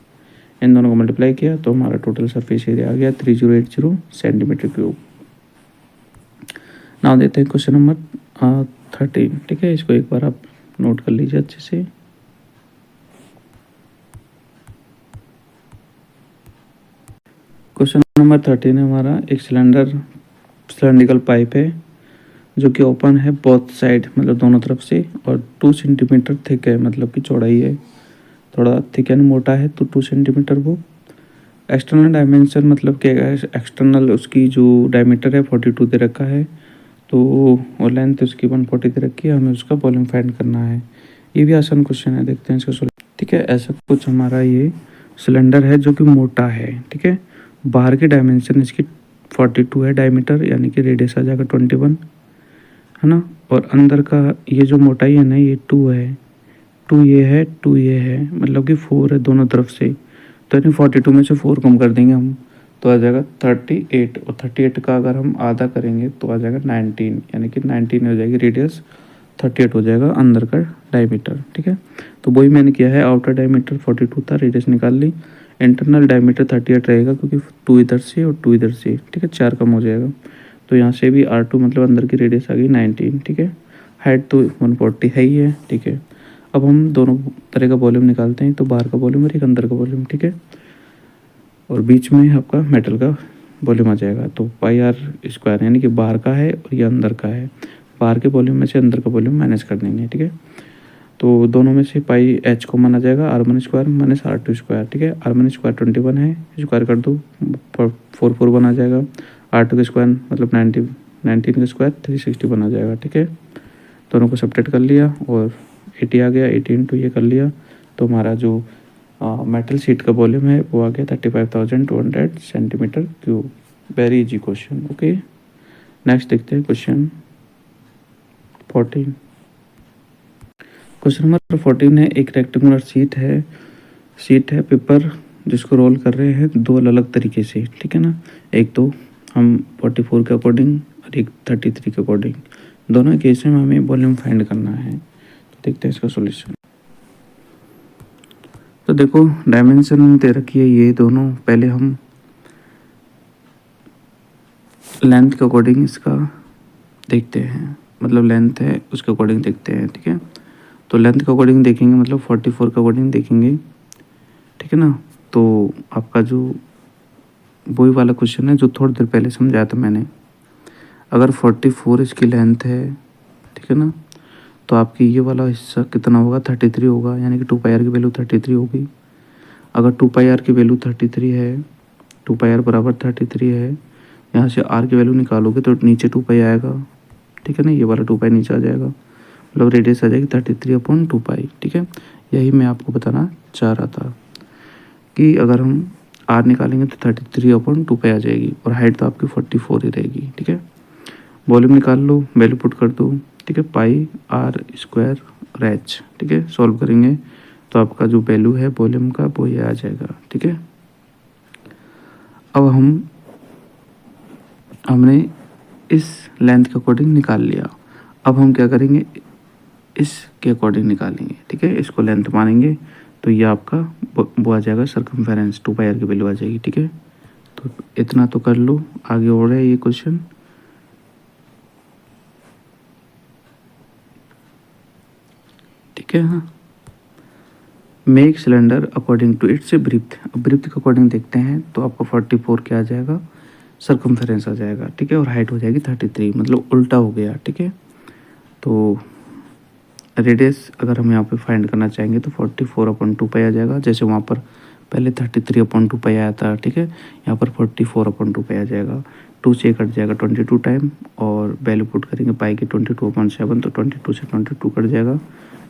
Speaker 1: इन दोनों को मल्टीप्लाई किया तो हमारा टोटल सरफेस एरिया आ गया 3080 सेंटीमीटर क्यूब। नाउ देते हैं क्वेश्चन नंबर 13, ठीक है। इसको एक बार आप नोट कर लीजिए अच्छे से। क्वेश्चन नंबर 13 है हमारा, एक सिलेंड्रिकल पाइप है जो कि ओपन है बोथ साइड, मतलब दोनों तरफ से, और 2 सेंटीमीटर थिक है, मतलब कि चौड़ाई है। थोड़ा थिक यानी मोटा है, तो 2 सेंटीमीटर वो। एक्सटर्नल डायमेंशन मतलब कि एक्सटर्नल उसकी जो डायमीटर है 42 दे रखा है, तो और लेंथ उसकी 140 दे रखी है। हमें उसका वॉल्यूम फाइंड करना है। ये भी आसान क्वेश्चन है, देखते हैं इसका सोल्यूशन, ठीक है। ऐसा कुछ हमारा ये सिलेंडर है जो कि मोटा है, ठीक है। बाहर की डायमेंशन इसकी 42 है डायमीटर, यानी कि रेडियस आ जाएगा 21, है ना। और अंदर का ये जो मोटाई है ना, ये 2 है, 2 ये है, 2 ये है, मतलब कि 4 है दोनों तरफ से। तो यानी 42 में से 4 कम कर देंगे हम, तो आ जाएगा 38, और 38 का अगर हम आधा करेंगे तो आ जाएगा 19, यानी कि 19 हो जाएगी रेडियस, 38 हो जाएगा अंदर का डायमीटर, ठीक है। तो वही मैंने किया है, आउटर डायमीटर 42 था, रेडियस निकाल ली। इंटरनल डायमीटर 38 रहेगा, क्योंकि 2 इधर से और 2 इधर से, ठीक है, 4 कम हो जाएगा। तो यहाँ से भी R2 मतलब अंदर की रेडियस आ गई 19, ठीक है। हाइट तो 140 है ही है, ठीक है। अब हम दोनों तरह का वॉल्यूम निकालते हैं, तो बाहर का वॉल्यूम और एक अंदर का वॉल्यूम, ठीक है। और बीच में आपका मेटल का वॉल्यूम आ जाएगा, तो πr² यानी कि बाहर का है और ये अंदर का है। बाहर के वॉल्यूम में से अंदर का वॉल्यूम माइनस कर देंगे, ठीक है। तो दोनों में से πh को माना जाएगा r1² माइनस r2², ठीक है। r1² 21 है, स्क्वायर कर दो, 4 बना जाएगा। r2 का स्क्वायर मतलब 19 का स्क्वायर 360 बना जाएगा, ठीक है। दोनों को सब्ट्रैक्ट कर लिया और 80 आ गया, 80 इंटू ये कर लिया, तो हमारा जो मेटल शीट का वॉल्यूम है वो आ गया 35,200 centimetre cube. Very easy question, okay. Next देखते हैं क्वेश्चन 14। क्वेश्चन नंबर 14 है, एक रेक्टेंगुलर शीट है पेपर, जिसको रोल कर रहे हैं 2 अलग तरीके से, ठीक है ना। एक तो हम 44 के अकॉर्डिंग और एक 33 के अकॉर्डिंग, दोनों केस में हमें वॉल्यूम फाइंड करना है। तो देखते हैं इसका सॉल्यूशन। तो देखो डायमेंशन दे रखी है ये दोनों, पहले हम लेंथ के अकॉर्डिंग इसका देखते हैं, मतलब लेंथ है उसके अकॉर्डिंग देखते हैं, ठीक है। तो लेंथ के अकॉर्डिंग देखेंगे, मतलब 44 के अकॉर्डिंग देखेंगे, ठीक है ना। तो आपका जो वही वाला क्वेश्चन है जो थोड़ी देर पहले समझाया था मैंने। अगर 44 इसकी लेंथ है, ठीक है ना, तो आपकी ये वाला हिस्सा कितना होगा, 33 होगा, यानी कि 2πr की वैल्यू 33 होगी। अगर 2πr की वैल्यू 33 है, 2πr बराबर 33 है, यहाँ से r की वैल्यू निकालोगे तो नीचे 2π आएगा, ठीक है ना। ये वाला 2π नीचे आ जाएगा, मतलब रेडियस आ जाएगी 33/2π, ठीक है। यही मैं आपको बताना चाह रहा था कि अगर हम r निकालेंगे तो 33/2π आ जाएगी, और हाइट तो आपकी 44 ही रहेगी, ठीक है। वॉल्यूम निकाल लो, वैल्यू पुट कर दो, ठीक है, πr² और h, ठीक है। सॉल्व करेंगे तो आपका जो वैल्यू है वॉल्यूम का वो ये आ जाएगा, ठीक है। अब हमने इस लेंथ के अकॉर्डिंग निकाल लिया। अब हम क्या करेंगे, इसके अकॉर्डिंग निकालेंगे, ठीक है। इसको लेंथ मानेंगे तो ये आपका वो आ जाएगा सर्कमफेरेंस, 2πr की वैल्यू आ जाएगी, ठीक है। तो इतना तो कर लो, आगे और है ये क्वेश्चन। ठीक है, हाँ। Make cylinder according to its breadth. अब ब्रीथ के अकॉर्डिंग देखते हैं तो आपका 44 क्या आ जाएगा, सर्कमफेरेंस आ जाएगा, ठीक है। और हाइट हो जाएगी 33, मतलब उल्टा हो गया, ठीक है। तो रेडियस अगर हम यहाँ पे फाइंड करना चाहेंगे तो 44/2π आ जाएगा, जैसे वहाँ पर पहले 33/2π आया था, ठीक है। यहाँ पर 44/2π आ जाएगा। 2 से कट जाएगा 22 टाइम, और वैल्यू पुट करेंगे पाई की 22/7, तो 22 से 22 कट जाएगा,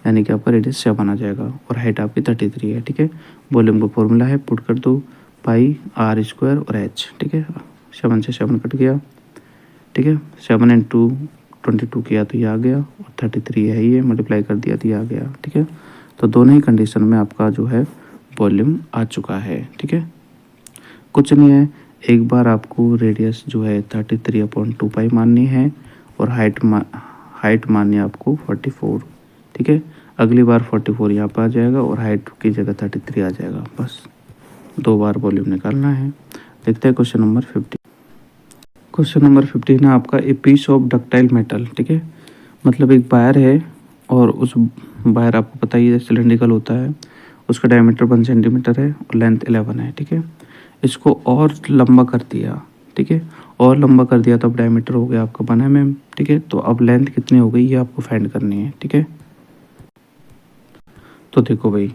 Speaker 1: यानी कि आपका रेडियस 7 आ जाएगा, और हाइट आपकी 33 है, ठीक है। वॉल्यूम का फॉर्मूला है, पुट कर दो पाई r² और h, ठीक है। 7 से 7 कट गया, ठीक है। 7 इंटू 22 किया तो ये आ गया, और 33 है, ये मल्टीप्लाई कर दिया तो ये आ गया, ठीक है। तो दोनों ही कंडीशन में आपका जो है वॉल्यूम आ चुका है, ठीक है। कुछ नहीं है, एक बार आपको रेडियस जो है 33/2π माननी है, और हाइट माननी है आपको 44, ठीक है। अगली बार 44 यहाँ पर आ जाएगा, और हाइट की जगह 33 आ जाएगा, बस 2 बार वॉल्यूम निकालना है। देखते हैं क्वेश्चन नंबर 15। क्वेश्चन नंबर 15 है आपका, a piece of ductile metal, ठीक है। मतलब एक वायर है, और उस वायर आपको पता ही है सिलेंड्रिकल होता है, उसका डायमीटर 1 सेंटीमीटर है और लेंथ 11 है, ठीक है। इसको और लंबा कर दिया, ठीक है, और लंबा कर दिया तो अब डायमीटर हो गया आपका 1 mm, ठीक है। तो अब लेंथ कितनी हो गई ये आपको फाइंड करनी है, ठीक है। तो देखो भाई,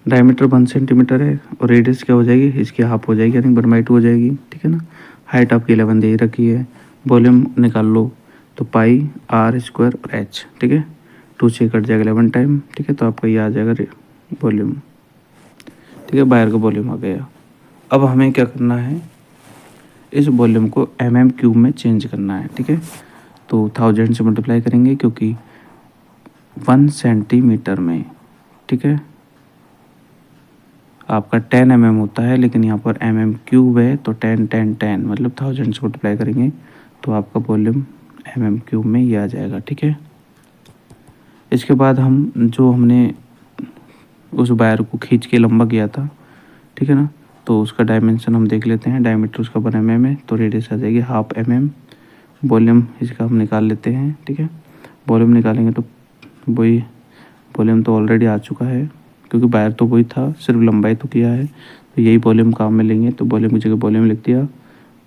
Speaker 1: डायमीटर 1 सेंटीमीटर है, और रेडियस क्या हो जाएगी, इसकी हाफ हो जाएगी, यानी 1/2 हो जाएगी, ठीक है ना। हाइट आपकी 11 दे ही रखी है, वॉल्यूम निकाल लो, तो पाई r² और h, ठीक है। 2 से कट जाएगा 11 टाइम, ठीक है। तो आपका ये आ जाएगा वॉल्यूम, ठीक है, बाहर का वॉल्यूम आ गया। अब हमें क्या करना है, इस वॉल्यूम को mm³ में चेंज करना है, ठीक है। तो 1000 से मल्टीप्लाई करेंगे, क्योंकि 1 सेंटीमीटर में, ठीक है, आपका 10 mm होता है, लेकिन यहाँ पर mm³ है, तो 10 10 10 मतलब 1000 से मल्टीप्लाई करेंगे तो आपका वॉल्यूम mm³ में ये आ जाएगा, ठीक है। इसके बाद हमने उस वायर को खींच के लंबा किया था, ठीक है ना, तो उसका डायमेंशन हम देख लेते हैं। डायमीटर उसका 1 mm है, तो रेडियस आ जाएगी 1/2 mm। वॉल्यूम इसका हम निकाल लेते हैं, ठीक है। वॉल्यूम निकालेंगे तो वही वॉल्यूम तो ऑलरेडी आ चुका है, क्योंकि वायर तो वही था, सिर्फ लंबाई तो किया है, तो यही वॉल्यूम काम में लेंगे। तो वॉल्यूम की जगह वॉल्यूम लिख दिया,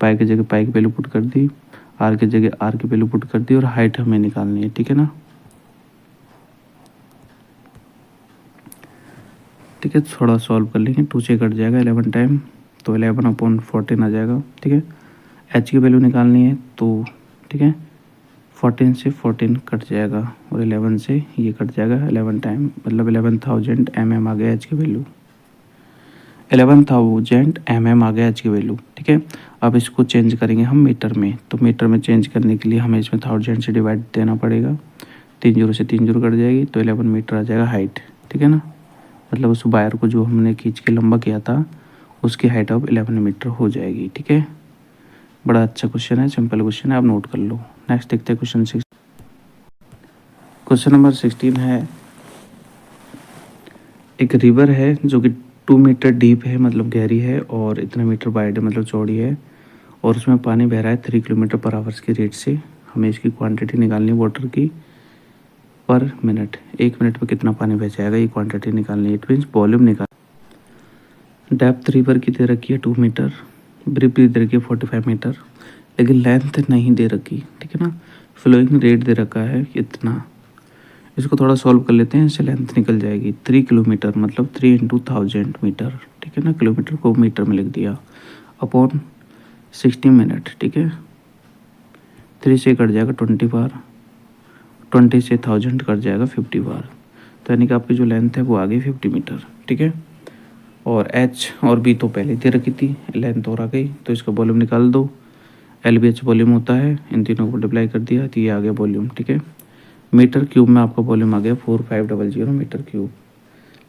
Speaker 1: पाई की जगह पाई की वैल्यू पुट कर दी, आर की जगह आर की वैल्यू पुट कर दी, और हाइट हमें निकालनी है, ठीक है ना। ठीक है, थोड़ा सॉल्व कर लेंगे। 2 से कट जाएगा 11 टाइम, तो 11/14 आ जाएगा, ठीक है। एच की वैल्यू निकालनी है, तो ठीक है, 14 से 14 कट जाएगा, और 11 से ये कट जाएगा 11 टाइम, मतलब 11,000 mm आ गया एच की वैल्यू। 11,000 mm आ गया एच की वैल्यू, ठीक है। अब इसको चेंज करेंगे हम मीटर में, तो मीटर में चेंज करने के लिए हमें इसमें 1000 से डिवाइड देना पड़ेगा। 3 0 से 3 0 कट जाएगी, तो 11 मीटर आ जाएगा हाइट, ठीक है ना। मतलब उस वायर को जो हमने खींच के लंबा किया था, उसकी हाइट अब 11 मीटर हो जाएगी, ठीक है। बड़ा अच्छा क्वेश्चन है, सिंपल क्वेश्चन है, आप नोट कर लो। नेक्स्ट देखते हैं क्वेश्चन 6। क्वेश्चन नंबर 16 है, एक रिवर है जो कि 2 मीटर डीप है, मतलब गहरी है, और इतना मीटर वाइड है, मतलब चौड़ी है, और उसमें पानी बह रहा है 3 किलोमीटर पर आवर्स की रेट से। हमें इसकी क्वांटिटी निकालनी है वाटर की पर मिनट, 1 मिनट में कितना पानी बह जाएगा, ये क्वांटिटी निकालनी है। इट मीन्स वॉल्यूम निकाल। डेप्थ रिवर की दे रखी है 2 मीटर, ब्रीथ भी दे रखी है 45 मीटर, लेकिन लेंथ नहीं दे रखी, ठीक है ना। फ्लोइंग रेट दे रखा है इतना। इसको थोड़ा सॉल्व कर लेते हैं, इससे लेंथ निकल जाएगी। 3 किलोमीटर मतलब 3 × 1000 मीटर, ठीक है ना। किलोमीटर को मीटर में लिख दिया, अपॉन 60 मिनट, ठीक है। 3 से कट जाएगा 20 बार, 20 से 1000 कट जाएगा 50 बार, तो यानी कि आपकी जो लेंथ है वो आ गई 50 मीटर, ठीक है। और एच और बी तो पहले दे रखी थी, लेंथ और आ गई, तो इसका वॉल्यूम निकाल दो। LBH वॉल्यूम होता है, इन तीनों को मल्टीप्लाई कर दिया तो ये आ गया वॉल्यूम, ठीक है। मीटर क्यूब में आपका वॉल्यूम आ गया 4500 मीटर क्यूब,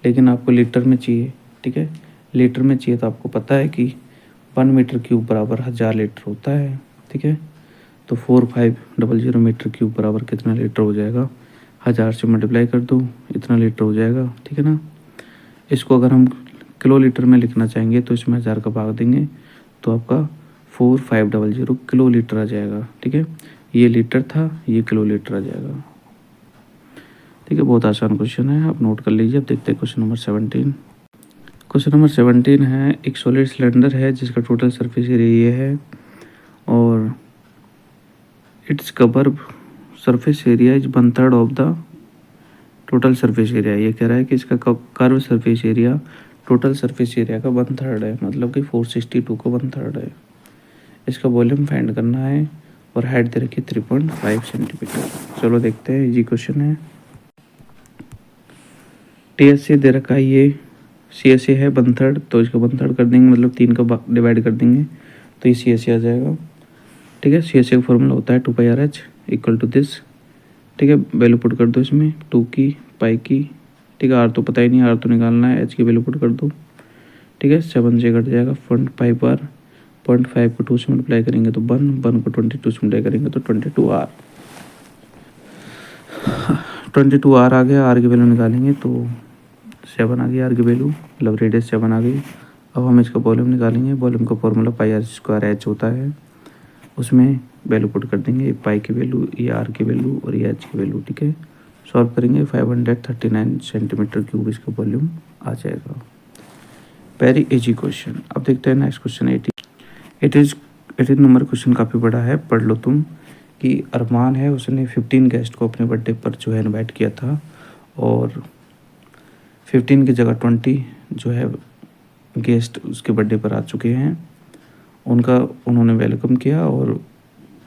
Speaker 1: लेकिन आपको लीटर में चाहिए, ठीक है। लीटर में चाहिए तो आपको पता है कि 1 मीटर क्यूब बराबर 1000 लीटर होता है, ठीक है। तो 4500 मीटर क्यूब बराबर कितना लीटर हो जाएगा, 1000 से मल्टीप्लाई कर दो, इतना लीटर हो जाएगा, ठीक है ना। इसको अगर हम किलो लीटर में लिखना चाहेंगे तो इसमें 1000 का भाग देंगे तो आपका 4500 किलो लीटर आ जाएगा, ठीक है। ये लीटर था, ये किलो लीटर आ जाएगा, ठीक है। बहुत आसान क्वेश्चन है, आप नोट कर लीजिए। अब देखते हैं क्वेश्चन नंबर 17। क्वेश्चन नंबर 17 है, एक सॉलिड सिलेंडर है जिसका टोटल सरफेस एरिया ये है और its cover surface area is 1/3 of the total surface area. ये कह रहा है कि इसका curve surface area total surface area का 1/3 है, मतलब कि 462 का 1/3 है। इसका वॉल्यूम फाइंड करना है और हाइट दे रखी 3.5 सेंटीमीटर। चलो देखते हैं, इजी क्वेश्चन है। टीएससी दे रखा है, ये सीएससी है 1/3, तो इसका 1/3 कर देंगे, मतलब 3 का डिवाइड कर देंगे तो ये सीएससी आ जाएगा, ठीक है। सीएससी का फॉर्मूला होता है 2πRH इक्वल टू दिस, ठीक है। वैल्यू पुट कर दो इसमें, 2 की, पाई की, ठीक है। आर तो पता ही नहीं, आर तो निकालना है, एच की वैल्यू पुट कर दो, ठीक है। 7 से कट जाएगा, 0.5R, 0.5 को 2 से मल्टीप्लाई करेंगे तो 1 को 22 से मल्टीप्लाई करेंगे तो 22R, 22R आ गया। आर की वैल्यू निकालेंगे तो 7 आ गई आर की वैल्यू, मतलब रेडियस 7 आ गई। अब हम इसका वॉल्यूम निकालेंगे। वॉल्यूम का फॉर्मूला πr² होता है, उसमें वैल्यू पुट कर देंगे, ये पाई की वैल्यू, ये आर की वैल्यू और ये एच की वैल्यू, ठीक है। सॉल्व करेंगे, 539 सेंटीमीटर क्यूब इसका वॉल्यूम आ जाएगा। Very easy question. अब देखते हैं नेक्स्ट क्वेश्चन 18 नंबर क्वेश्चन काफ़ी बड़ा है, पढ़ लो तुम। कि अरमान है, उसने 15 गेस्ट को अपने बर्थडे पर जो है इनवाइट किया था और 15 की जगह 20 जो है गेस्ट उसके बर्थडे पर आ चुके हैं। उन्होंने वेलकम किया और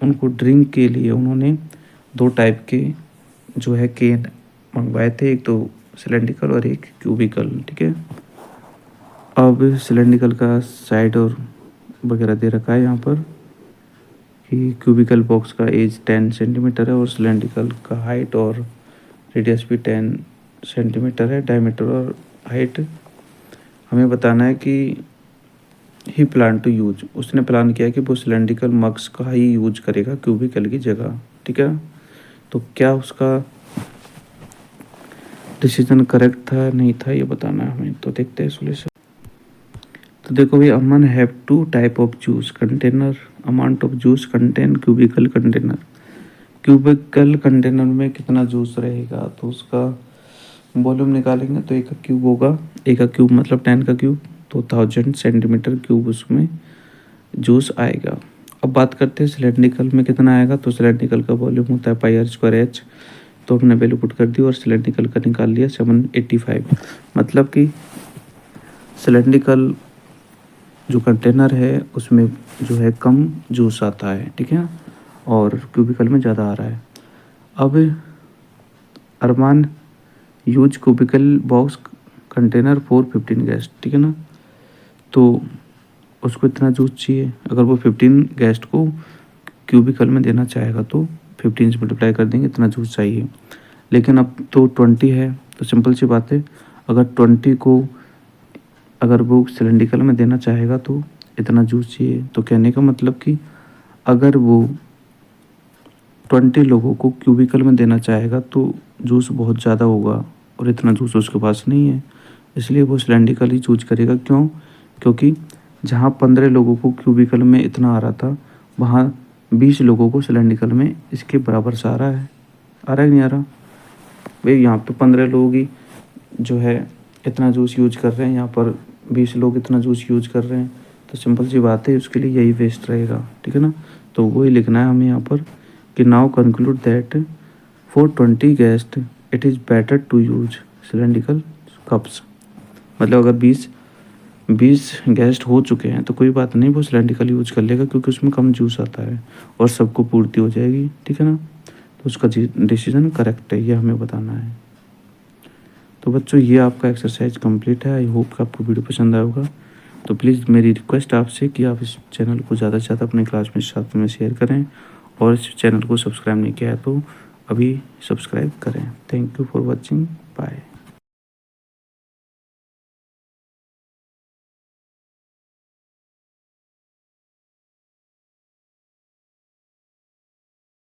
Speaker 1: उनको ड्रिंक के लिए उन्होंने 2 टाइप के जो है केन मंगवाए थे, एक तो सिलेंड्रिकल और एक क्यूबिकल, ठीक है। अब सिलेंड्रिकल का साइड और वगैरह दे रखा है यहाँ पर कि क्यूबिकल बॉक्स का एज 10 सेंटीमीटर है और सिलेंड्रिकल का हाइट और रेडियस भी 10 सेंटीमीटर है, डायमीटर और हाइट। हमें बताना है कि ही प्लान टू यूज, उसने प्लान किया कि वो सिलेंड्रिकल मग्स का ही यूज करेगा क्यूबिकल की जगह, ठीक है। तो क्या उसका डिसीजन करेक्ट था नहीं था ये बताना है हमें। तो देखते हैं सॉल्यूशन। तो देखो भाई, Aman have 2 type of juice container, amount of juice contain cubical container. Cubical container में कितना जूस रहेगा तो उसका वॉल्यूम निकालेंगे तो एक का क्यूब होगा, एक का क्यूब मतलब 10 का क्यूब, तो 1000 सेंटीमीटर क्यूब उसमें जूस आएगा। अब बात करते हैं सिलेंड्रिकल में कितना आएगा। तो सिलेंड्रिकल का वॉल्यूम होता है πr²h, तो हमने वैल्यू पुट कर दी और सिलेंड्रिकल का निकाल लिया 785, मतलब कि सिलेंड्रिकल जो कंटेनर है उसमें जो है कम जूस आता है, ठीक है, और क्यूबिकल में ज़्यादा आ रहा है। अब Armaan use cubical box container for 15 guest, ठीक है ना। तो उसको इतना जूस चाहिए, अगर वो 15 गेस्ट को क्यूबिकल में देना चाहेगा तो 15 से मल्टीप्लाई कर देंगे, इतना जूस चाहिए। लेकिन अब तो 20 है, तो सिंपल सी बात है, अगर 20 को अगर वो सिलेंड्रिकल में देना चाहेगा तो इतना जूस चाहिए। तो कहने का मतलब कि अगर वो 20 लोगों को क्यूबिकल में देना चाहेगा तो जूस बहुत ज़्यादा होगा और इतना जूस उसके पास नहीं है, इसलिए वो सिलेंड्रिकल ही चूज करेगा। क्यों? क्योंकि जहाँ 15 लोगों को क्यूबिकल में इतना आ रहा था, वहाँ 20 लोगों को सिलेंड्रिकल में इसके बराबर से आ रहा है कि नहीं आ रहा भाई। यहाँ तो 15 लोग ही जो है इतना जूस यूज कर रहे हैं, यहाँ पर 20 लोग इतना जूस यूज कर रहे हैं, तो सिंपल सी बात है उसके लिए यही वेस्ट रहेगा, ठीक है ना। तो वही लिखना है हमें यहाँ पर कि now conclude that for 20 guest it is better to use cylindrical cups. मतलब अगर 20 गेस्ट हो चुके हैं तो कोई बात नहीं, वो सिलेंड्रिकल यूज कर लेगा क्योंकि उसमें कम जूस आता है और सबको पूर्ति हो जाएगी, ठीक है ना। तो उसका डिसीजन करेक्ट है, ये हमें बताना है। तो बच्चों, ये आपका एक्सरसाइज कंप्लीट है। आई होप कि आपको वीडियो पसंद आया होगा। तो प्लीज़ मेरी रिक्वेस्ट आपसे कि आप इस चैनल को ज़्यादा से ज़्यादा अपने क्लास में साथ में शेयर करें और इस चैनल को सब्सक्राइब नहीं किया है तो अभी सब्सक्राइब करें। Thank you for watching, bye.